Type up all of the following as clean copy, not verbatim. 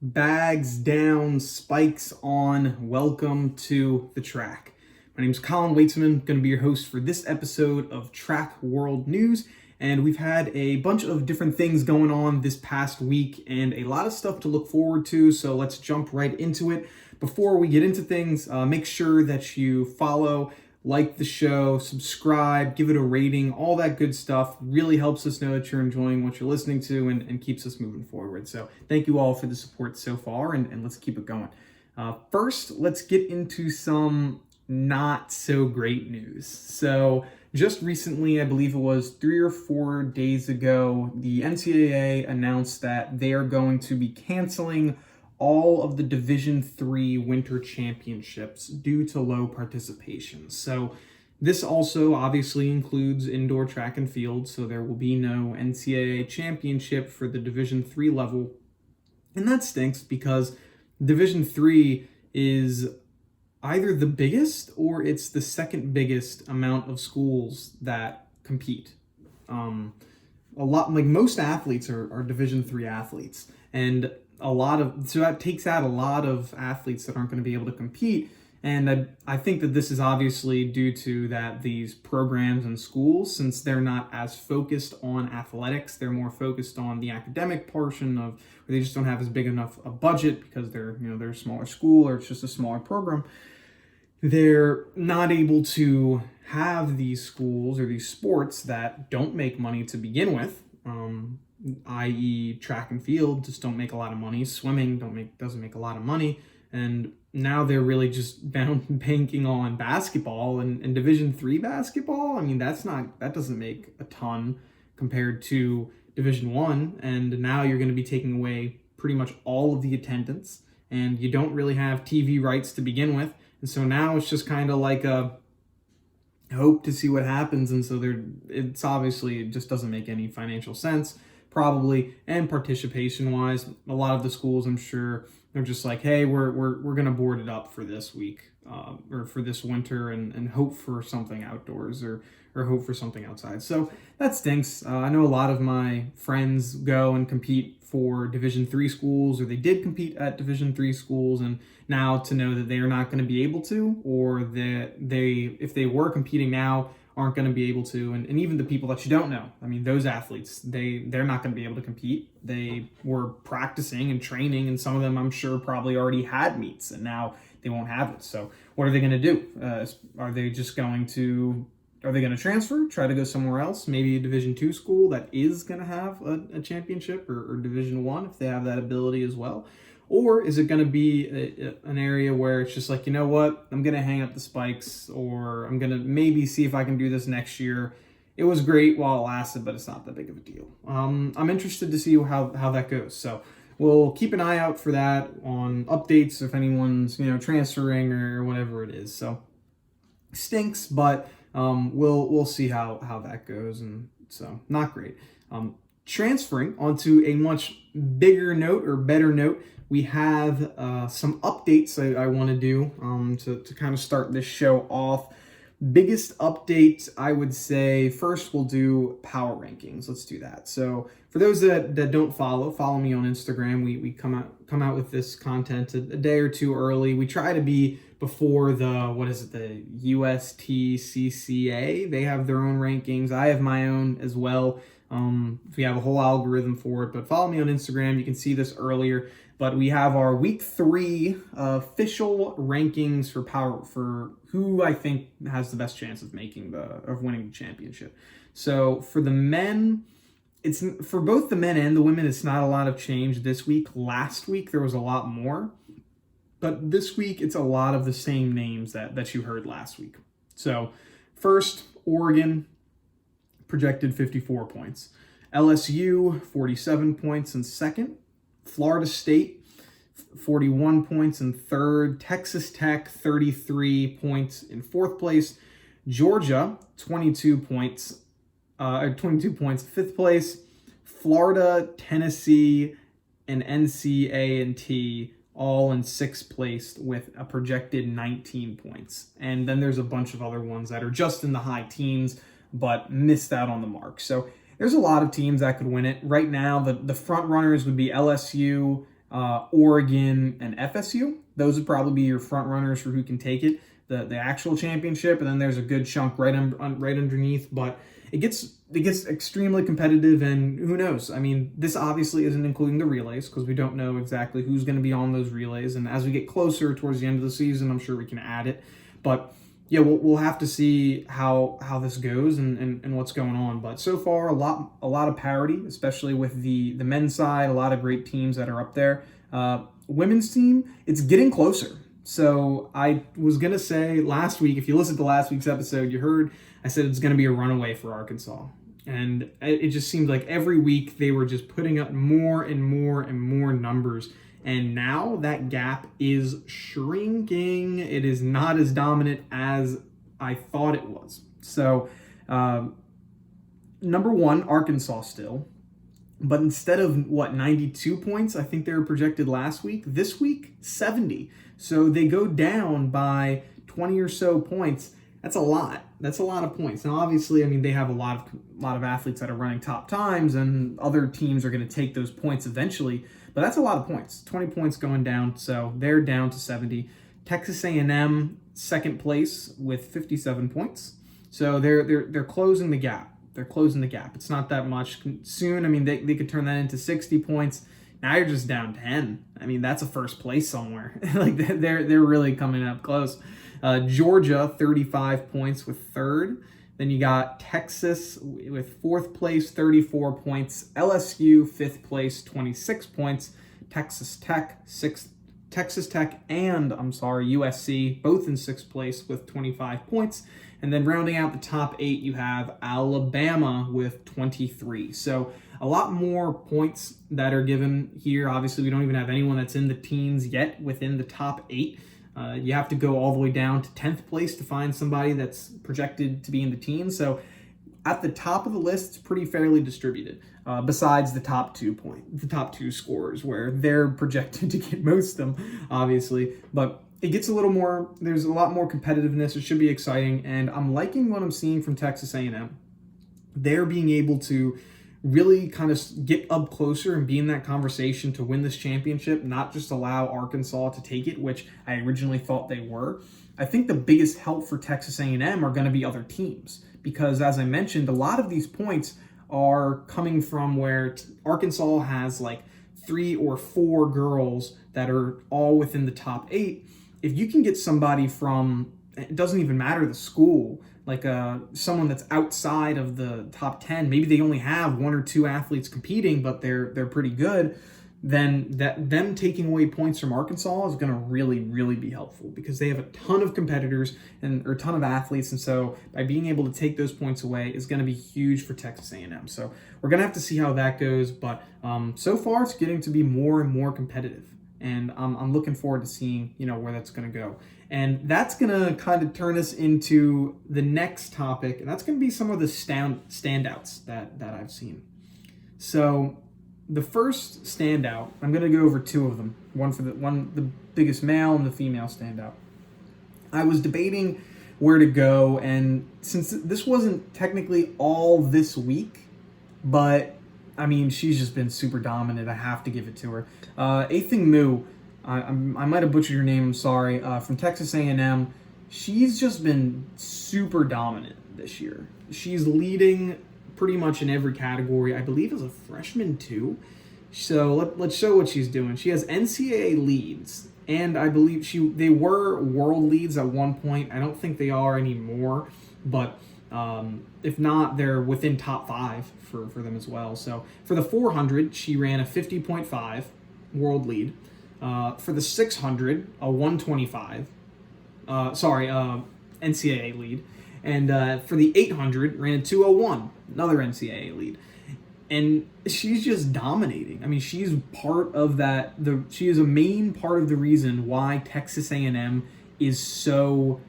Bags down, spikes on. Welcome to the track. My name is Colin Weitzman, going to be your host for this episode of Track World News. And we've had a bunch of different things going on this past week and a lot of stuff to look forward to. So let's jump right into it. Before we get into things, make sure that you follow, like the show, subscribe, give it a rating, all that good stuff. Really helps us know that you're enjoying what you're listening to and keeps us moving forward. So thank you all for the support so far, and let's keep it going. First, let's get into some not so great news. So just recently, I believe it was 3 or 4 days ago, the NCAA announced that they are going to be canceling all of the Division III Winter Championships due to low participation. So this also obviously includes indoor track and field, so there will be no NCAA championship for the Division III level. And that stinks because Division III is either the biggest or it's the second biggest amount of schools that compete. A lot, like most athletes are Division III athletes, and so that takes out a lot of athletes that aren't going to be able to compete. And I think that this is obviously due to that these programs and schools, since they're not as focused on athletics, they're more focused on the academic portion of, or they just don't have as big enough a budget because they're a smaller school or it's just a smaller program. They're not able to have these schools or these sports that don't make money to begin with, i.e. track and field just don't make a lot of money. Swimming doesn't make a lot of money. And now they're really just banking on basketball and Division III basketball. I mean, that doesn't make a ton compared to Division I. And now you're going to be taking away pretty much all of the attendance, and you don't really have TV rights to begin with. And so now it's just kind of like a hope to see what happens. And so it just doesn't make any financial sense, probably. And participation wise, a lot of the schools, I'm sure, they're just like, hey, we're going to board it up for this week or for this winter and hope for something outdoors or hope for something outside. So that stinks. I know a lot of my friends go and compete for Division III schools, or they did compete at Division III schools, and now to know that they are not going to be able to, or that if they were competing now, aren't going to be able to, and even the people that you don't know, I mean, those athletes, they're not going to be able to compete. They were practicing and training, and some of them, I'm sure, probably already had meets, and now they won't have it. So what are they going to do? Are they going to transfer, try to go somewhere else, maybe a Division II school that is going to have a championship, or Division I if they have that ability as well? Or is it going to be an area where it's just like, you know what, I'm going to hang up the spikes, or I'm going to maybe see if I can do this next year. It was great while it lasted, but it's not that big of a deal. I'm interested to see how that goes. So we'll keep an eye out for that on updates if anyone's transferring or whatever it is. So stinks, but we'll see how that goes. And so not great. Transferring onto a much bigger note or better note, we have some updates I want to do to kind of start this show off. Biggest update, I would say, first we'll do power rankings. Let's do that. So for those that don't follow me on Instagram. We come out with this content a day or two early. We try to be before the USTCCA. They have their own rankings. I have my own as well. We have a whole algorithm for it, but follow me on Instagram. You can see this earlier. But we have our week 3 official rankings for who I think has the best chance of winning the championship. So for the men, it's for both the men and the women, it's not a lot of change this week. Last week there was a lot more, but this week it's a lot of the same names that you heard last week. So first, Oregon, projected 54 points. LSU, 47 points in second. Florida State, 41 points in third. Texas Tech, 33 points in fourth place. Georgia, 22 points, fifth place. Florida, Tennessee, and NCAA all in sixth place with a projected 19 points. And then there's a bunch of other ones that are just in the high teens, but missed out on the mark. So there's a lot of teams that could win it. Right now, the front runners would be LSU, Oregon, and FSU. Those would probably be your front runners for who can take it, the actual championship. And then there's a good chunk right underneath. But it gets extremely competitive, and who knows? I mean, this obviously isn't including the relays because we don't know exactly who's going to be on those relays. And as we get closer towards the end of the season, I'm sure we can add it. But yeah, we'll have to see how this goes and what's going on. But so far, a lot of parity, especially with the men's side. A lot of great teams that are up there. Women's team, it's getting closer. So I was gonna say last week, if you listened to last week's episode, you heard I said it's gonna be a runaway for Arkansas, and it just seemed like every week they were just putting up more and more and more numbers. And now that gap is shrinking. It is not as dominant as I thought it was. So, number one, Arkansas still. But instead of, 92 points, I think they were projected last week, this week, 70. So they go down by 20 or so points. That's a lot. That's a lot of points. Now, obviously, I mean, they have a lot of athletes that are running top times, and other teams are going to take those points eventually. But that's a lot of points. 20 points going down, so they're down to 70. Texas A&M, second place with 57 points. So they're closing the gap. They're closing the gap. It's not that much. Soon, I mean, they could turn that into 60 points. Now you're just down 10. I mean, that's a first place somewhere. Like they're really coming up close. Georgia, 35 points with third. Then you got Texas with fourth place, 34 points. LSU, fifth place, 26 points. Texas Tech, sixth. Texas Tech and, USC, both in sixth place with 25 points. And then rounding out the top 8, you have Alabama with 23. So a lot more points that are given here. Obviously, we don't even have anyone that's in the teens yet within the top 8. You have to go all the way down to 10th place to find somebody that's projected to be in the teens. So at the top of the list, it's pretty fairly distributed. Besides the top two scorers, where they're projected to get most of them, obviously. But it gets a little more. There's a lot more competitiveness. It should be exciting, and I'm liking what I'm seeing from Texas A&M. They're being able to really kind of get up closer and be in that conversation to win this championship, not just allow Arkansas to take it, which I originally thought they were. I think the biggest help for Texas A&M are going to be other teams because, as I mentioned, a lot of these points are coming from where Arkansas has like 3 or 4 girls that are all within the top 8. If you can get somebody from, it doesn't even matter the school, like someone that's outside of the top 10, maybe they only have 1 or 2 athletes competing, but they're pretty good, then them taking away points from Arkansas is going to really, really be helpful because they have a ton of competitors or a ton of athletes, and so by being able to take those points away is going to be huge for Texas A&M. So we're going to have to see how that goes, but so far it's getting to be more and more competitive, and I'm looking forward to seeing where that's going to go. And that's going to kind of turn us into the next topic, and that's going to be some of the standouts that I've seen. So the first standout, I'm going to go over 2 of them. The biggest male and the female standout. I was debating where to go, and since this wasn't technically all this week, but I mean, she's just been super dominant. I have to give it to her. Athing Mu, I might have butchered your name, I'm sorry, from Texas A&M. She's just been super dominant this year. She's leading pretty much in every category, I believe as a freshman too. So let's show what she's doing. She has NCAA leads, and I believe they were world leads at one point. I don't think they are anymore, but if not, they're within top 5 for them as well. So for the 400, she ran a 50.5 world lead. For the 600, a 125. NCAA lead. And for the 800, ran a 201, another NCAA lead. And she's just dominating. I mean, she's part of that. She is a main part of the reason why Texas A&M is so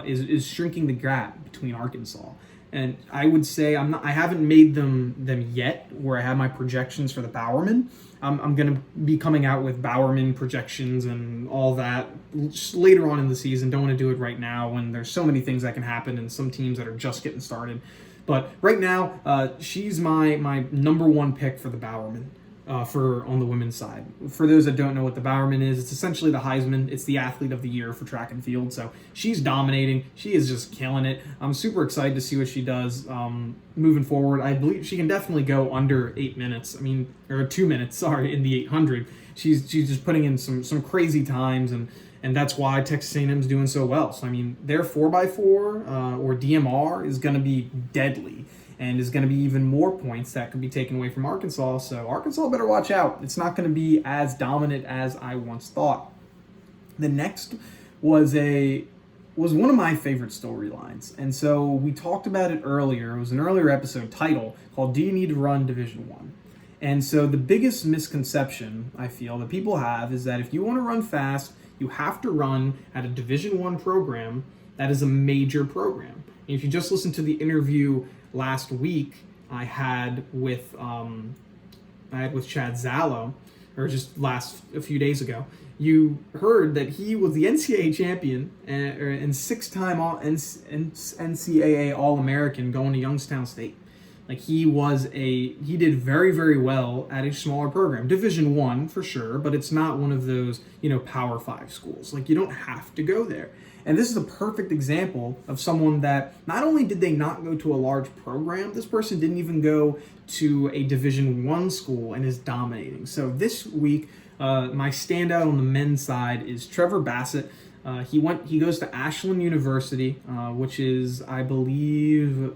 is shrinking the gap between Arkansas. And I would say I haven't made them yet where I have my projections for the Bowerman. I'm going to be coming out with Bowerman projections and all that later on in the season. Don't want to do it right now when there's so many things that can happen and some teams that are just getting started. But right now, she's my number 1 pick for the Bowerman. for on the women's side. For those that don't know what the Bowerman is, it's essentially the Heisman. It's the athlete of the year for track and field. So she's dominating. She is just killing it. I'm super excited to see what she does moving forward. I believe she can definitely go under 8 minutes. Or 2 minutes. Sorry, in the 800. She's just putting in some crazy times, and that's why Texas A&M is doing so well. So their 4x4 or DMR is going to be deadly. And is going to be even more points that could be taken away from Arkansas. So Arkansas better watch out. It's not going to be as dominant as I once thought. The next was one of my favorite storylines. And so we talked about it earlier. It was an earlier episode title called Do You Need to Run Division One? And so the biggest misconception I feel that people have is that if you want to run fast, you have to run at a Division One program that is a major program. And if you just listen to the interview last week I had with Chad Zallo, or just a few days ago, you heard that he was the NCAA champion and 6-time NCAA All-American going to Youngstown State. He did very, very well at a smaller program, Division One for sure, but it's not one of those Power 5 schools. You don't have to go there. And this is a perfect example of someone that not only did they not go to a large program, this person didn't even go to a Division One school and is dominating. So this week, my standout on the men's side is Trevor Bassett. He goes to Ashland University, which is, I believe,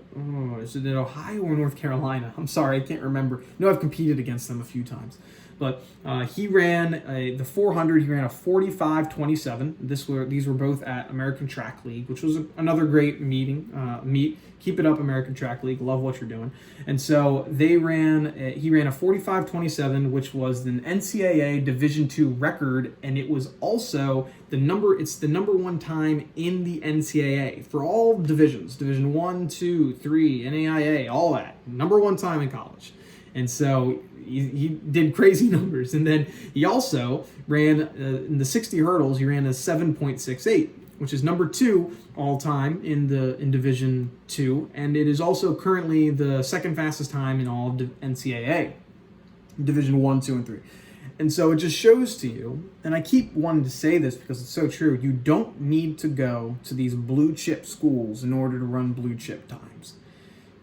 is it in Ohio or North Carolina? I'm sorry, I can't remember. I've competed against them a few times. But he ran the 400. He ran a 45:27. These were both at American Track League, which was another great meet. Keep it up, American Track League. Love what you're doing. And so he ran a 45:27, which was an NCAA Division II record, and it was also it's the number one time in the NCAA for all divisions, Division 1, 2, 3, NAIA, all that. Number one time in college. And so he did crazy numbers. And then he also ran in the 60 hurdles, he ran a 7.68, which is number 2 all time in Division 2. And it is also currently the second fastest time in all of NCAA, Division 1, 2, and 3. And so it just shows to you, and I keep wanting to say this because it's so true, you don't need to go to these blue chip schools in order to run blue chip times.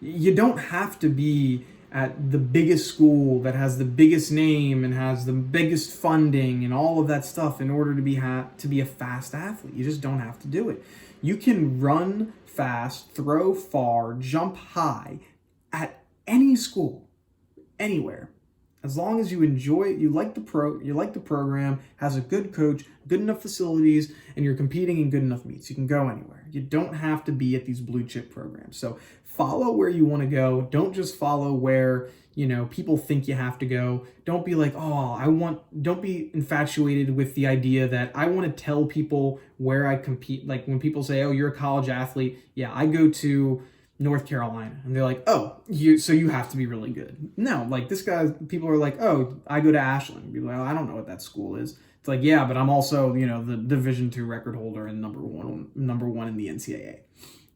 You don't have to be at the biggest school that has the biggest name and has the biggest funding and all of that stuff in order to be a fast athlete. You just don't have to do it. You can run fast, throw far, jump high at any school, anywhere. As long as you enjoy it, you like the program, has a good coach, good enough facilities, and you're competing in good enough meets. You can go anywhere. You don't have to be at these blue chip programs. So follow where you want to go. Don't just follow where, people think you have to go. Don't be like, don't be infatuated with the idea that I want to tell people where I compete. Like when people say, oh, you're a college athlete. Yeah, I go to North Carolina. And they're like, oh, so you have to be really good. No, people are like, oh, I go to Ashland. People are like, I don't know what that school is. It's like, yeah, but I'm also, the Division II record holder and number one in the NCAA.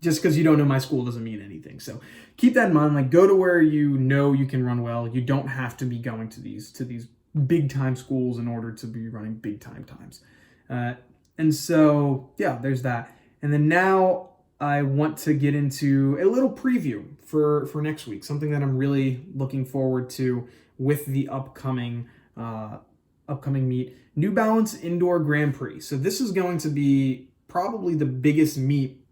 Just because you don't know my school doesn't mean anything. So keep that in mind. Go to where you can run well. You don't have to be going to these big time schools in order to be running big time times. And so, yeah, there's that. And then now I want to get into a little preview for next week, something that I'm really looking forward to with the upcoming meet, New Balance Indoor Grand Prix. So this is going to be probably the biggest meet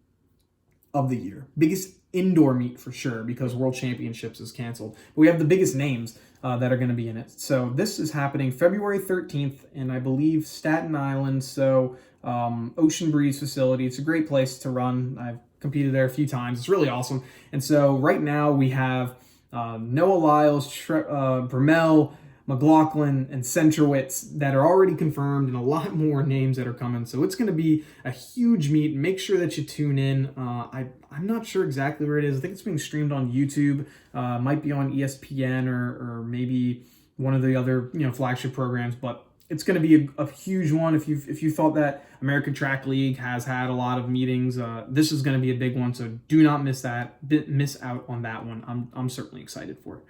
of the year, biggest indoor meet for sure, because World Championships is canceled. But we have the biggest names that are going to be in it. So this is happening February 13th in, I believe, Staten Island. So Ocean Breeze facility. It's a great place to run. I've competed there a few times. It's really awesome. And so right now we have Noah Lyles, Brumell, McLaughlin, and Centrowitz that are already confirmed, and a lot more names that are coming. So it's going to be a huge meet. Make sure that you tune in. I'm not sure exactly where it is. I think it's being streamed on YouTube. Might be on ESPN or maybe one of the other flagship programs, but it's going to be a huge one. If you thought that American Track League has had a lot of meetings, this is going to be a big one. So do not miss out on that one. I'm certainly excited for it.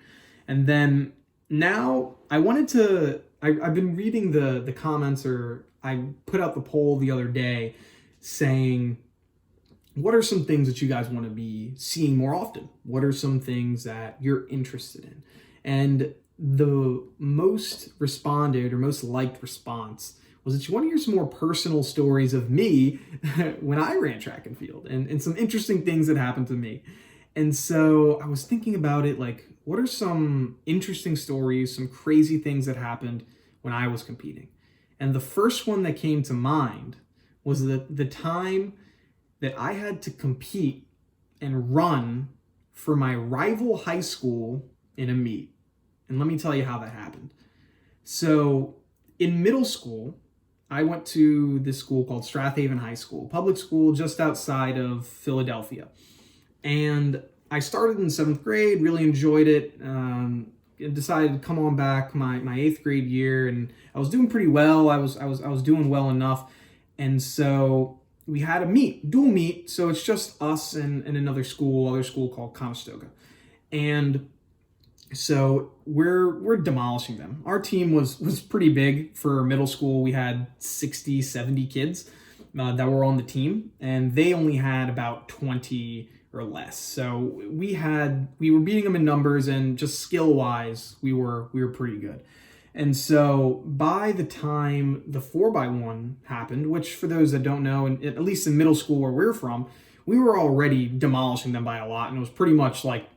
And then now I wanted to, I've been reading the comments, or I put out the poll the other day saying, what are some things that you guys want to be seeing more often? What are some things that you're interested in? And the most responded or most liked response was that you want to hear some more personal stories of me when I ran track and field, and some interesting things that happened to me. And so I was thinking about it, like, what are some interesting stories, some crazy things that happened when I was competing? And the first one that came to mind was the time that I had to compete and run for my rival high school in a meet. And let me tell you how that happened. So in middle school, I went to this school called Strathaven High School, public school just outside of Philadelphia. And I started in 7th grade, really enjoyed it, decided to come on back my 8th grade year, and I was doing pretty well. I was doing well enough. And so we had a dual meet, so it's just us and another school called Conestoga. And so we're demolishing them. Our team was pretty big for middle school. We had 60, 70 kids that were on the team, and they only had about 20 or less. So we were beating them in numbers, and just skill-wise, we were pretty good. And so by the time the 4x1 happened, which for those that don't know, and at least in middle school where we're from, we were already demolishing them by a lot, and it was pretty much like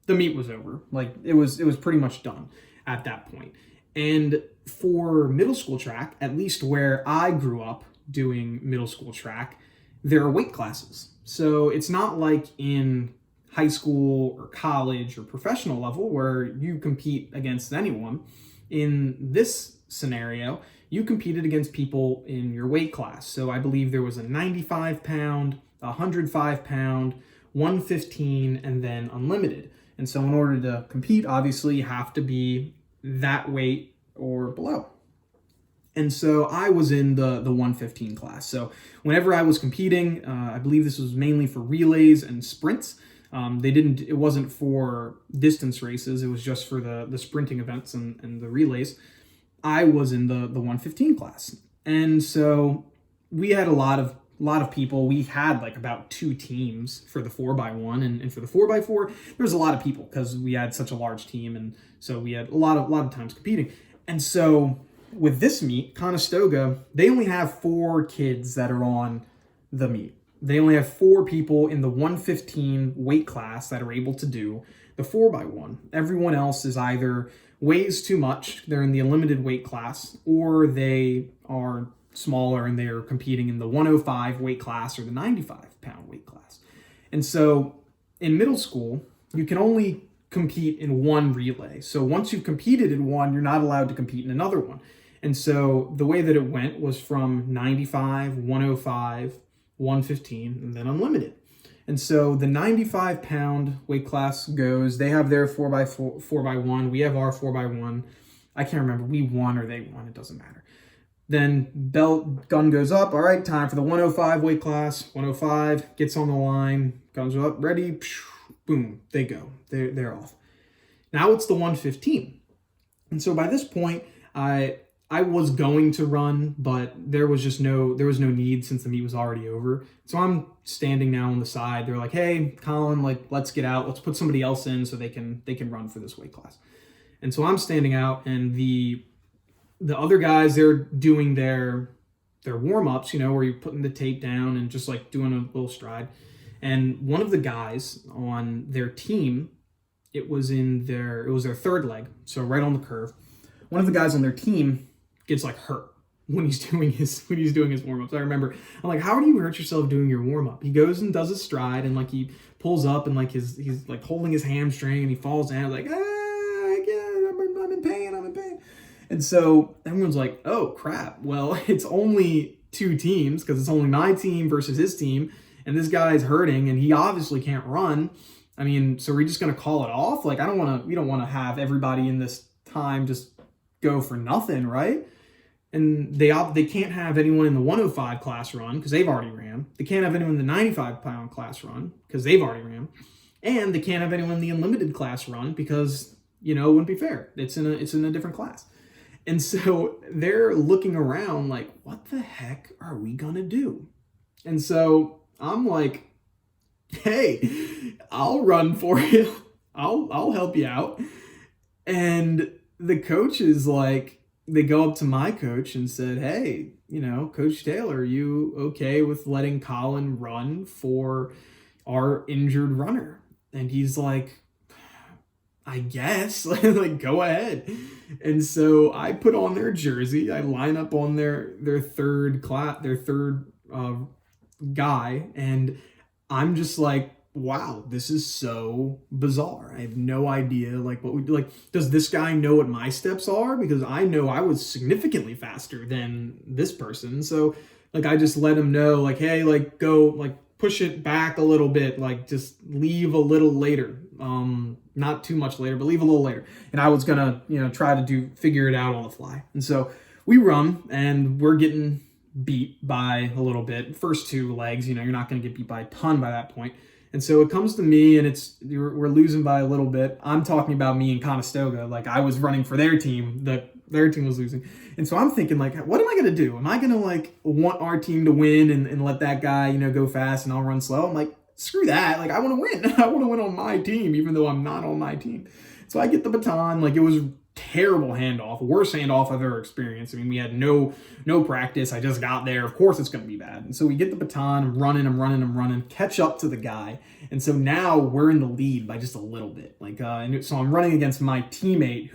the meet was over. Like it was pretty much done at that point. And for middle school track, at least where I grew up doing middle school track, there are weight classes. So it's not like in high school or college or professional level where you compete against anyone. In this scenario, you competed against people in your weight class. So I believe there was a 95 pound, 105 pound, 115, and then unlimited. And so in order to compete, obviously you have to be that weight or below. And so I was in the 115 class. So whenever I was competing, I believe this was mainly for relays and sprints. It wasn't for distance races. It was just for the sprinting events and the relays. I was in the 115 class. And so we had a lot of people. We had like about 2 teams for the 4x1, and for the 4x4, there was a lot of people because we had such a large team. And so we had a lot of times competing. And so with this meet, Conestoga, they only have 4 kids that are on the meet. They only have 4 people in the 115 weight class that are able to do the 4x1. Everyone else is either weighs too much, they're in the unlimited weight class, or they are smaller and they're competing in the 105 weight class or the 95 pound weight class. And so in middle school, you can only compete in one relay. So once you've competed in one, you're not allowed to compete in another one. And so the way that it went was from 95, 105, 115, and then unlimited. And so the 95 pound weight class goes, they have their 4x1, we have our 4x1. I can't remember, we won or they won, it doesn't matter. Then gun goes up, all right, time for the 105 weight class. 105 gets on the line, guns are up, ready, boom, they go, they're off. Now it's the 115. And so by this point, I was going to run, but there was no need since the meet was already over. So I'm standing now on the side. They're like, "Hey, Colin, like let's get out. Let's put somebody else in so they can run for this weight class." And so I'm standing out, and the other guys, they're doing their warm-ups, where you're putting the tape down and just like doing a little stride. And one of the guys on their team, it was their 3rd leg, so right on the curve. One of the guys on their team gets like hurt when he's doing his warm-ups. I remember, I'm like, how do you hurt yourself doing your warm-up? He goes and does his stride, and like he pulls up, and like he's like holding his hamstring, and he falls down like, I'm in pain. And so everyone's like, oh crap, well, it's only 2 teams because it's only my team versus his team, and this guy's hurting and he obviously can't run. I mean, so we're just gonna call it off? Like, we don't want to have everybody in this time just go for nothing, right? And they can't have anyone in the 105 class run because they've already ran. They can't have anyone in the 95 pound class run because they've already ran. And they can't have anyone in the unlimited class run because it wouldn't be fair. It's in a different class. And so they're looking around like, what the heck are we gonna do? And so I'm like, hey, I'll run for you. I'll help you out. And the coach is like, they go up to my coach and said, hey, Coach Taylor, are you okay with letting Colin run for our injured runner? And he's like, I guess, like, go ahead. And so I put on their jersey. I line up on their third guy, and I'm just like, wow, this is so bizarre. I have no idea, like, what we do. Like, does this guy know what my steps are? Because I know I was significantly faster than this person. So, like, I just let him know, like, hey, like, go, like, push it back a little bit, like, just leave a little later. Not too much later, but leave a little later. And I was gonna, try to figure it out on the fly. And so we run, and we're getting beat by a little bit. First two legs, you're not going to get beat by a ton by that point. And so it comes to me, and we're losing by a little bit. I'm talking about me and Conestoga. Like, I was running for their team. Their team was losing. And so I'm thinking, like, what am I going to do? Am I going to, like, want our team to win and let that guy, go fast and I'll run slow? I'm like, screw that. Like, I want to win. I want to win on my team, even though I'm not on my team. So I get the baton. Like, it was terrible handoff, worst handoff I've ever experienced. I mean, we had no practice. I just got there. Of course it's going to be bad. And so we get the baton. I'm running, catch up to the guy. And so now we're in the lead by just a little bit. Like, and so I'm running against my teammate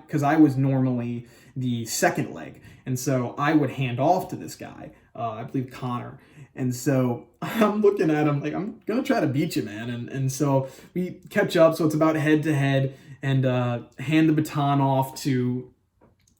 because I was normally the second leg. And so I would hand off to this guy, I believe Connor. And so I'm looking at him like, I'm going to try to beat you, man. And so we catch up. So it's about head to head, and hand the baton off to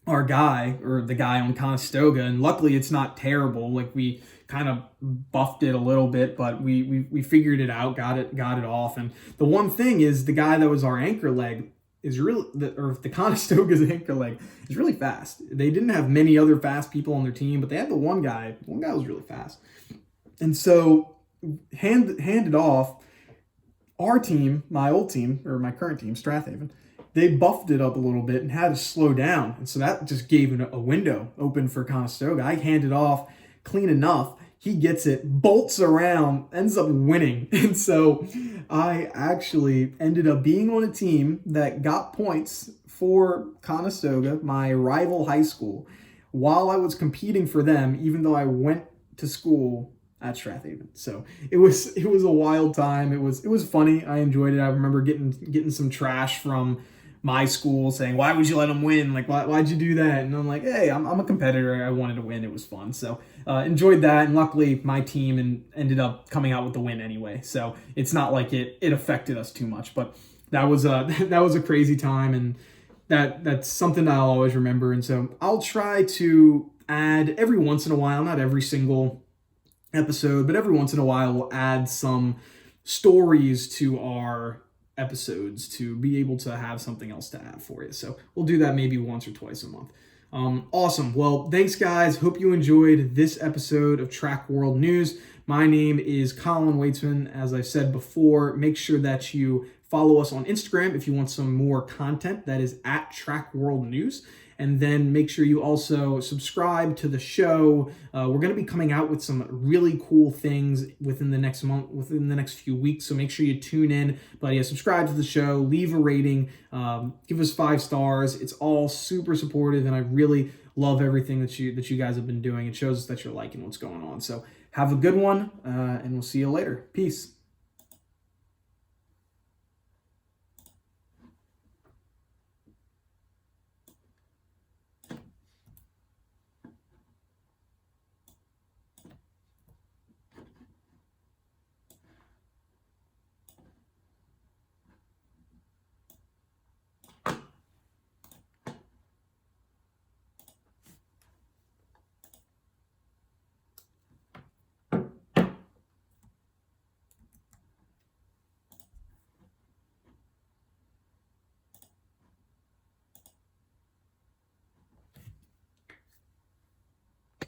our guy, or the guy on Conestoga. And luckily it's not terrible. Like, we kind of buffed it a little bit, but we figured it out, got it off. And the one thing is, the guy that was our anchor leg is the Conestoga's anchor leg is really fast. They didn't have many other fast people on their team, but they had the one guy. One guy was really fast. And so handed off. Our team, my old team, or my current team, Strathaven, they buffed it up a little bit and had to slow down. And so that just gave a window open for Conestoga. I handed off clean enough. He gets it, bolts around, ends up winning. And so I actually ended up being on a team that got points for Conestoga, my rival high school, while I was competing for them, even though I went to school at Strathaven. So it was a wild time. It was funny. I enjoyed it. I remember getting some trash from my school saying, why would you let them win? Like, why'd you do that? And I'm like, hey, I'm a competitor. I wanted to win. It was fun. So enjoyed that. And luckily my team ended up coming out with the win anyway. So it's not like it affected us too much, but that was a crazy time. And that's something I'll always remember. And so I'll try to add every once in a while, not every single episode, but every once in a while we'll add some stories to our episodes to be able to have something else to add for you. So we'll do that maybe once or twice a month. Awesome. Well, thanks guys. Hope you enjoyed this episode of Track World News. My name is Colin Weitzman. As I said before, make sure that you follow us on Instagram if you want some more content. That is at Track World News. And then make sure you also subscribe to the show. We're going to be coming out with some really cool things within the next month, within the next few weeks. So make sure you tune in. But yeah, subscribe to the show, leave a rating, give us 5 stars. It's all super supportive, and I really love everything that you guys have been doing. It shows us that you're liking what's going on. So have a good one, and we'll see you later. Peace.